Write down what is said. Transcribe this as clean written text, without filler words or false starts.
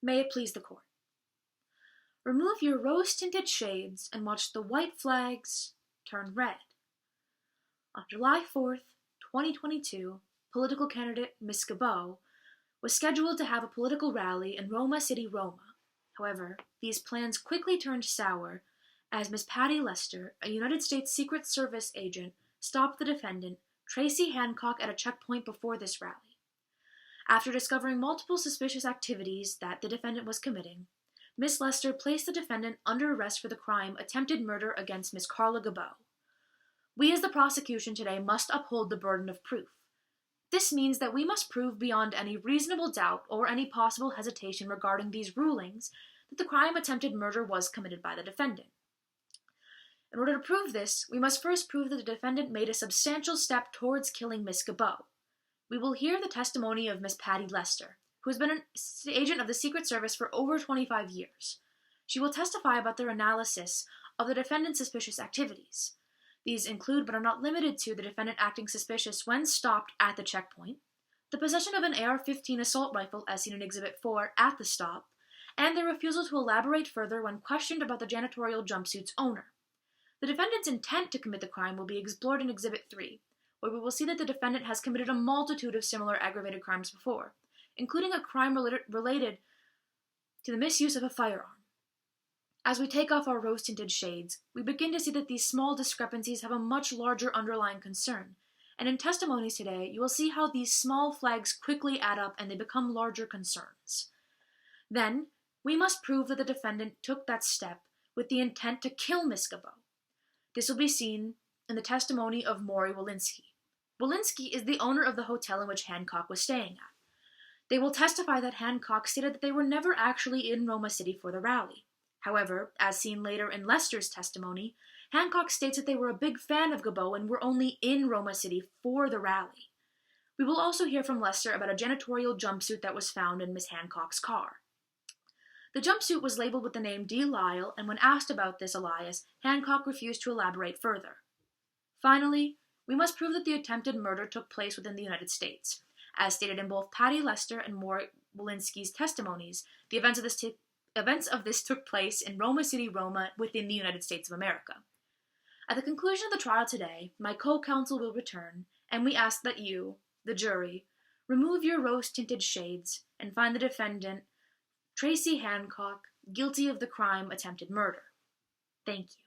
May it please the court. Remove your rose-tinted shades and watch the white flags turn red. On July 4th, 2022, political candidate Ms. Gabot was scheduled to have a political rally in Roma City, Roma. However, these plans quickly turned sour as Ms. Patty Lester, a United States Secret Service agent, stopped the defendant, Tracy Hancock, at a checkpoint before this rally. After discovering multiple suspicious activities that the defendant was committing, Ms. Lester placed the defendant under arrest for the crime attempted murder against Ms. Carla Gabot. We as the prosecution today must uphold the burden of proof. This means that we must prove beyond any reasonable doubt or any possible hesitation regarding these rulings that the crime attempted murder was committed by the defendant. In order to prove this, we must first prove that the defendant made a substantial step towards killing Ms. Gabot. We will hear the testimony of Ms. Patty Lester, who has been an agent of the Secret Service for over 25 years. She will testify about their analysis of the defendant's suspicious activities. These include, but are not limited to, the defendant acting suspicious when stopped at the checkpoint, the possession of an AR-15 assault rifle as seen in Exhibit 4 at the stop, and their refusal to elaborate further when questioned about the janitorial jumpsuit's owner. The defendant's intent to commit the crime will be explored in Exhibit 3, where we will see that the defendant has committed a multitude of similar aggravated crimes before, including a crime related to the misuse of a firearm. As we take off our rose-tinted shades, we begin to see that these small discrepancies have a much larger underlying concern, and in testimonies today, you will see how these small flags quickly add up and they become larger concerns. Then, we must prove that the defendant took that step with the intent to kill Ms. Gabot. This will be seen in the testimony of Maury Walensky. Walensky is the owner of the hotel in which Hancock was staying at. They will testify that Hancock stated that they were never actually in Roma City for the rally. However, as seen later in Lester's testimony, Hancock states that they were a big fan of Gabot and were only in Roma City for the rally. We will also hear from Lester about a janitorial jumpsuit that was found in Miss Hancock's car. The jumpsuit was labeled with the name D. Lyle, and when asked about this alias, Hancock refused to elaborate further. Finally, we must prove that the attempted murder took place within the United States. As stated in both Patty Lester and Maury Walensky's testimonies, the events of this took place in Roma City, Roma, within the United States of America. At the conclusion of the trial today, my co-counsel will return, and we ask that you, the jury, remove your rose-tinted shades and find the defendant, Tracy Hancock, guilty of the crime attempted murder. Thank you.